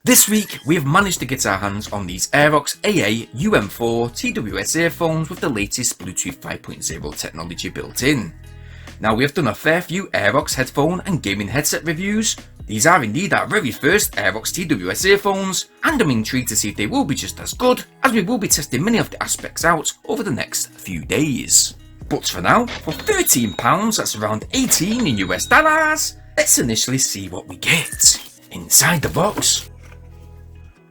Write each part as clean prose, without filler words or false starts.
This week we have managed to get our hands on these AirAux AA-UM4 TWS earphones with the latest Bluetooth 5.0 technology built in. Now we have done a fair few AirAux headphone and gaming headset reviews. These are indeed our very first AirAux TWS earphones, and I'm intrigued to see if they will be just as good, as we will be testing many of the aspects out over the next few days. But for now, for £13, that's around 18 in US dollars, let's initially see what we get inside the box.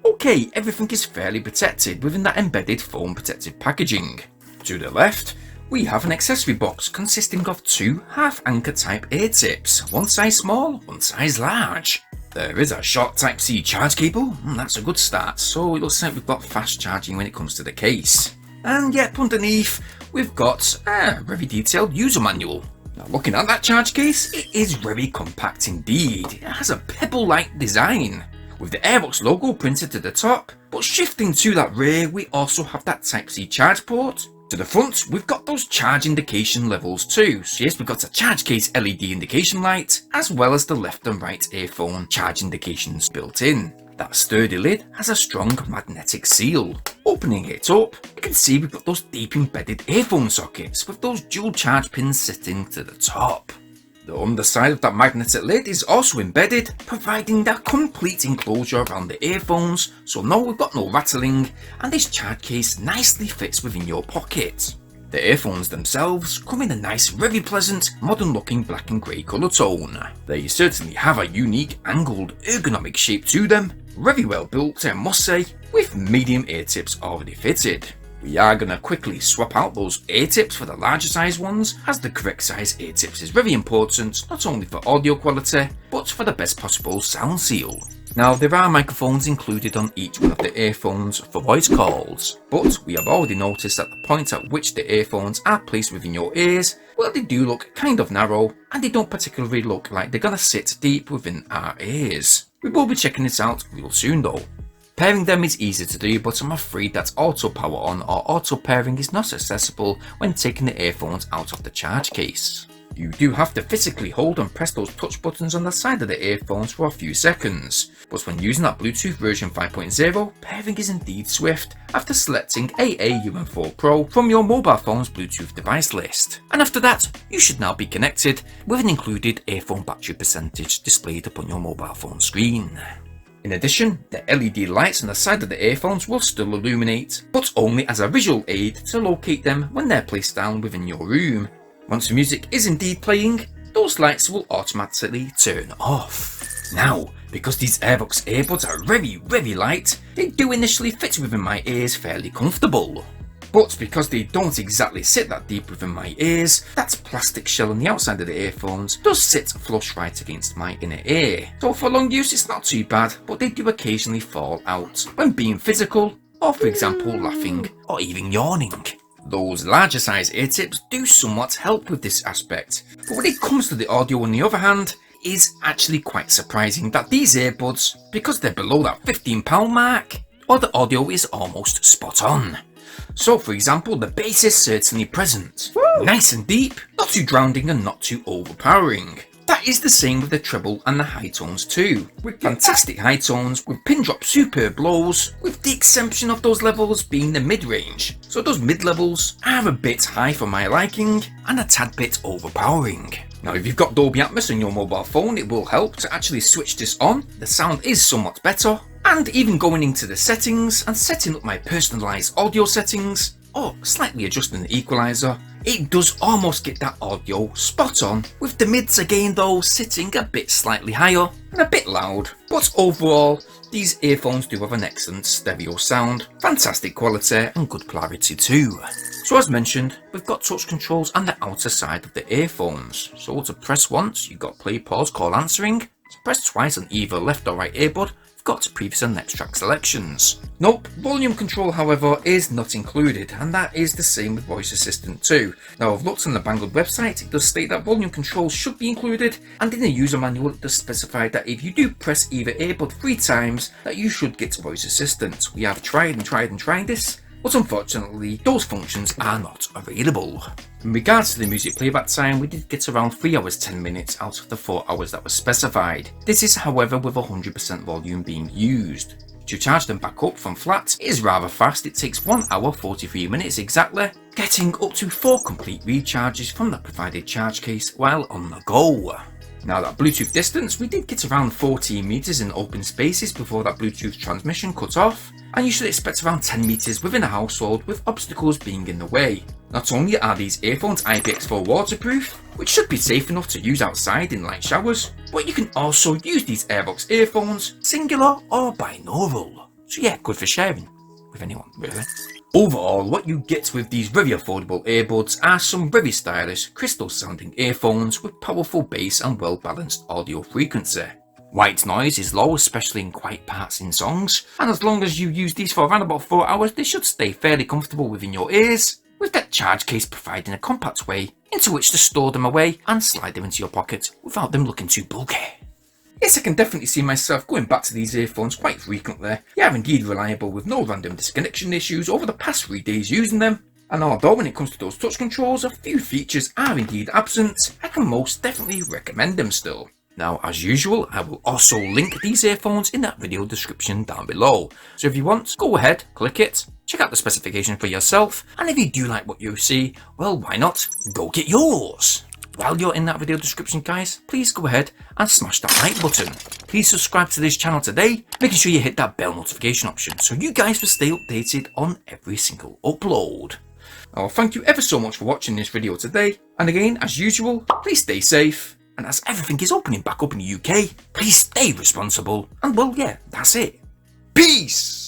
Okay, everything is fairly protected within that embedded foam protective packaging. To the left, we have an accessory box consisting of two half-anchor type ear tips, one size small, one size large. There is a short Type-C charge cable, that's a good start, so it looks like we've got fast charging when it comes to the case. And yep, underneath, we've got a very detailed user manual. Now looking at that charge case, it is very compact indeed. It has a pebble-like design, with the AirAux logo printed to the top, but shifting to that rear we also have that Type-C charge port. To the front we've got those charge indication levels too, so yes, we've got a charge case LED indication light, as well as the left and right earphone charge indications built in. That sturdy lid has a strong magnetic seal. Opening it up, you can see we've got those deep embedded earphone sockets with those dual charge pins sitting to the top. The underside of that magnetic lid is also embedded, providing that complete enclosure around the earphones, so no, we've got no rattling, and this charge case nicely fits within your pocket. The earphones themselves come in a nice, very pleasant, modern looking black and grey colour tone. They certainly have a unique, angled, ergonomic shape to them, very well built I must say, with medium ear tips already fitted. We are going to quickly swap out those ear tips for the larger size ones, as the correct size ear tips is very important, not only for audio quality, but for the best possible sound seal. Now there are microphones included on each one of the earphones for voice calls, but we have already noticed that the point at which the earphones are placed within your ears, well, they do look kind of narrow, and they don't particularly look like they're going to sit deep within our ears. We will be checking this out real soon though. Pairing them is easy to do, but I'm afraid that auto power on or auto pairing is not accessible when taking the earphones out of the charge case. You do have to physically hold and press those touch buttons on the side of the earphones for a few seconds, but when using that Bluetooth version 5.0, pairing is indeed swift after selecting AA-UM4 Pro from your mobile phone's Bluetooth device list. And after that, you should now be connected with an included earphone battery percentage displayed upon your mobile phone screen. In addition, the LED lights on the side of the earphones will still illuminate, but only as a visual aid to locate them when they're placed down within your room. Once the music is indeed playing, those lights will automatically turn off. Now, because these AirAux earbuds are very light, they do initially fit within my ears fairly comfortable. But because they don't exactly sit that deep within my ears, that plastic shell on the outside of the earphones does sit flush right against my inner ear. So for long use it's not too bad, but they do occasionally fall out when being physical, or for example laughing or even yawning. Those larger size ear tips do somewhat help with this aspect, but when it comes to the audio on the other hand, it is actually quite surprising that these earbuds, because they're below that £15 mark, or the audio is almost spot on. So for example, the bass is certainly present. Nice and deep, not too drowning and not too overpowering. That is the same with the treble and the high tones too, with fantastic high tones with pin drop superb lows, with the exception of those levels being the mid-range. So those mid-levels are a bit high for my liking and a tad bit overpowering. Now if you've got Dolby Atmos on your mobile phone, it will help to actually switch this on. The sound is somewhat better. And even going into the settings and setting up my personalised audio settings, or slightly adjusting the equaliser, it does almost get that audio spot on, with the mids again though sitting a bit slightly higher and a bit loud. But overall, these earphones do have an excellent stereo sound, fantastic quality and good clarity too. So as mentioned, we've got touch controls on the outer side of the earphones. So to press once, you've got play, pause, call answering. To press twice on either left or right earbud, got previous and next track selections. Nope, volume control however is not included, and that is the same with voice assistant too. Now I've looked on the Banggood website, it does state that volume control should be included, and in the user manual it does specify that if you do press either earbud 3 times that you should get voice assistant. We have tried this, but unfortunately those functions are not available. In regards to the music playback time, we did get around 3 hours 10 minutes out of the 4 hours that was specified. This is however with 100% volume being used. To charge them back up from flat is rather fast. It takes 1 hour 43 minutes exactly, getting up to 4 complete recharges from the provided charge case while on the go. Now that Bluetooth distance, we did get around 14 meters in open spaces before that Bluetooth transmission cut off, and you should expect around 10 meters within a household with obstacles being in the way. Not only are these earphones IPX4 waterproof, which should be safe enough to use outside in light showers, but you can also use these AirAux earphones singular or binaural. So yeah, good for sharing with anyone really. Overall, what you get with these very affordable earbuds are some very stylish crystal sounding earphones with powerful bass and well balanced audio frequency. White noise is low, especially in quiet parts in songs, and as long as you use these for around about 4 hours, they should stay fairly comfortable within your ears, with that charge case providing a compact way into which to store them away and slide them into your pocket without them looking too bulky. Yes, I can definitely see myself going back to these earphones quite frequently. They are indeed reliable with no random disconnection issues over the past 3 days using them. And although when it comes to those touch controls, a few features are indeed absent, I can most definitely recommend them still. Now, as usual, I will also link these earphones in that video description down below. So if you want, go ahead, click it, check out the specification for yourself, and if you do like what you see, well, why not go get yours? While you're in that video description, guys, please go ahead and smash that like button. Please subscribe to this channel today, making sure you hit that bell notification option so you guys will stay updated on every single upload. Well, thank you ever so much for watching this video today, and again, as usual, please stay safe, and as everything is opening back up in the UK, please stay responsible, and well, yeah, that's it. Peace!